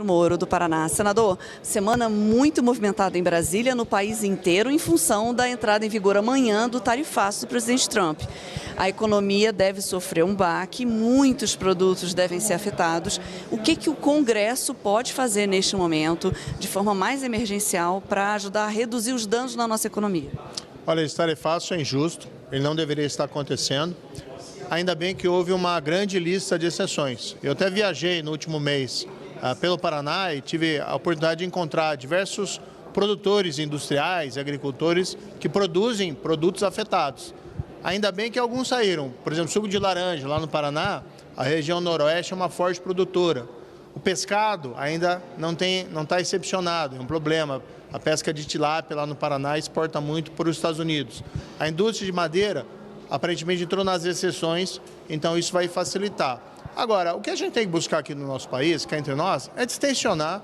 Moro, do Paraná. Senador, semana muito movimentada em Brasília, no país inteiro, em função da entrada em vigor amanhã do tarifaço do presidente Trump. A economia deve sofrer um baque, muitos produtos devem ser afetados. O que o Congresso pode fazer neste momento, de forma mais emergencial, para ajudar a reduzir os danos na nossa economia? Olha, esse tarifaço é injusto, ele não deveria estar acontecendo. Ainda bem que houve uma grande lista de exceções. Eu até viajei no último mês pelo Paraná e tive a oportunidade de encontrar diversos produtores industriais e agricultores que produzem produtos afetados. Ainda bem que alguns saíram. Por exemplo, suco de laranja, lá no Paraná, a região noroeste é uma forte produtora. O pescado ainda não está excepcionado, é um problema. A pesca de tilápia lá no Paraná exporta muito para os Estados Unidos. A indústria de madeira aparentemente entrou nas exceções, então isso vai facilitar. Agora, o que a gente tem que buscar aqui no nosso país, cá entre nós, é distensionar,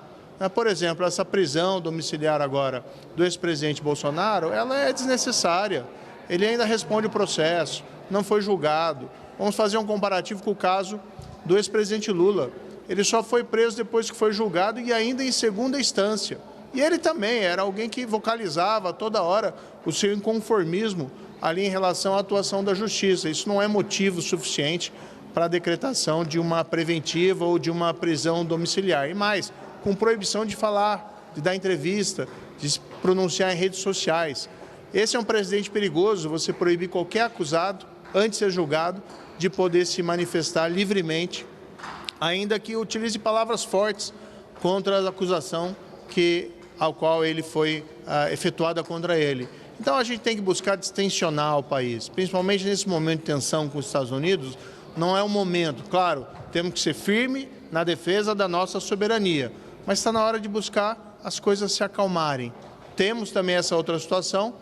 por exemplo, essa prisão domiciliar agora do ex-presidente Bolsonaro, ela é desnecessária. Ele ainda responde o processo, não foi julgado. Vamos fazer um comparativo com o caso do ex-presidente Lula. Ele só foi preso depois que foi julgado e ainda em segunda instância. E ele também era alguém que vocalizava toda hora o seu inconformismo ali em relação à atuação da justiça. Isso não é motivo suficiente para a decretação de uma preventiva ou de uma prisão domiciliar. E mais, com proibição de falar, de dar entrevista, de se pronunciar em redes sociais. Esse é um precedente perigoso, você proibir qualquer acusado, antes de ser julgado, de poder se manifestar livremente, ainda que utilize palavras fortes contra a acusação ao qual ele foi efetuada contra ele. Então a gente tem que buscar distensionar o país, principalmente nesse momento de tensão com os Estados Unidos. Não é o momento, claro, temos que ser firme na defesa da nossa soberania, mas está na hora de buscar as coisas se acalmarem. Temos também essa outra situação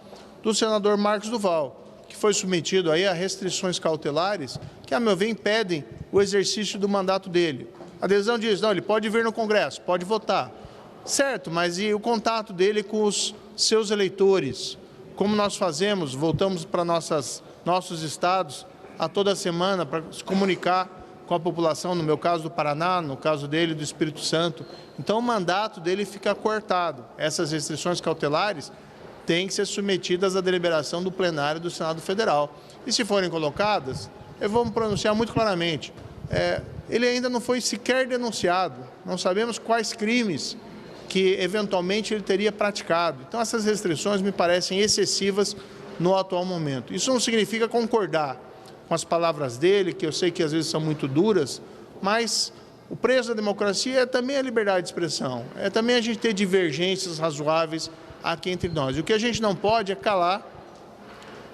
do senador Marcos Duval, que foi submetido aí a restrições cautelares que, a meu ver, impedem o exercício do mandato dele. A decisão diz, não, ele pode vir no Congresso, pode votar. Certo, mas e o contato dele com os seus eleitores? Como nós fazemos, voltamos para nossos estados a toda semana para se comunicar com a população, no meu caso do Paraná, no caso dele do Espírito Santo. Então o mandato dele fica cortado. Essas restrições cautelares têm que ser submetidas à deliberação do plenário do Senado Federal. E se forem colocadas, eu vou me pronunciar muito claramente. Ele ainda não foi sequer denunciado, não sabemos quais crimes que eventualmente ele teria praticado. Então essas restrições me parecem excessivas no atual momento. Isso não significa concordar com as palavras dele, que eu sei que às vezes são muito duras, mas o preço da democracia é também a liberdade de expressão, é também a gente ter divergências razoáveis aqui entre nós. E o que a gente não pode é calar,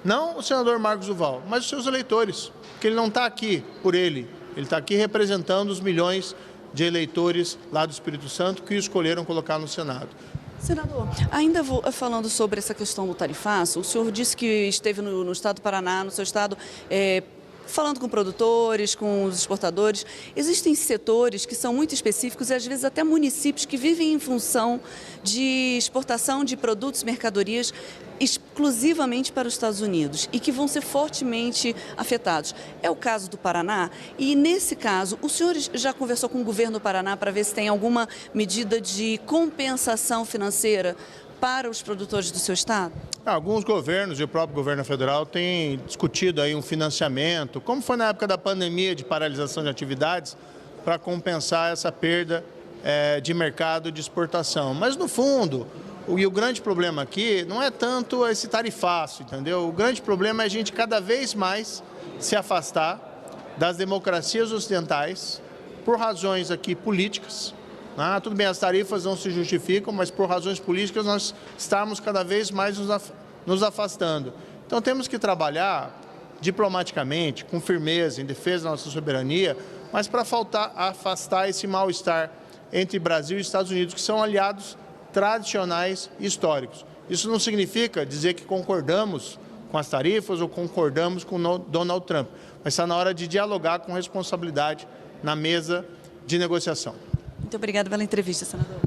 não o senador Marcos Duval, mas os seus eleitores, porque ele não está aqui por ele está aqui representando os milhões de eleitores lá do Espírito Santo que o escolheram colocar no Senado. Senador, ainda falando sobre essa questão do tarifaço, o senhor disse que esteve no estado do Paraná, no seu estado, falando com produtores, com os exportadores. Existem setores que são muito específicos e às vezes até municípios que vivem em função de exportação de produtos e mercadorias exclusivamente para os Estados Unidos e que vão ser fortemente afetados. É o caso do Paraná e, nesse caso, o senhor já conversou com o governo do Paraná para ver se tem alguma medida de compensação financeira para os produtores do seu estado? Alguns governos e o próprio governo federal têm discutido aí um financiamento, como foi na época da pandemia de paralisação de atividades, para compensar essa perda de mercado de exportação. Mas, no fundo, o grande problema aqui não é tanto esse tarifaço, entendeu? O grande problema é a gente cada vez mais se afastar das democracias ocidentais por razões aqui políticas. Tudo bem, as tarifas não se justificam, mas por razões políticas nós estamos cada vez mais nos afastando. Então temos que trabalhar diplomaticamente, com firmeza, em defesa da nossa soberania, mas para afastar esse mal-estar entre Brasil e Estados Unidos, que são aliados tradicionais e históricos. Isso não significa dizer que concordamos com as tarifas ou concordamos com Donald Trump, mas está na hora de dialogar com responsabilidade na mesa de negociação. Muito obrigada pela entrevista, senador.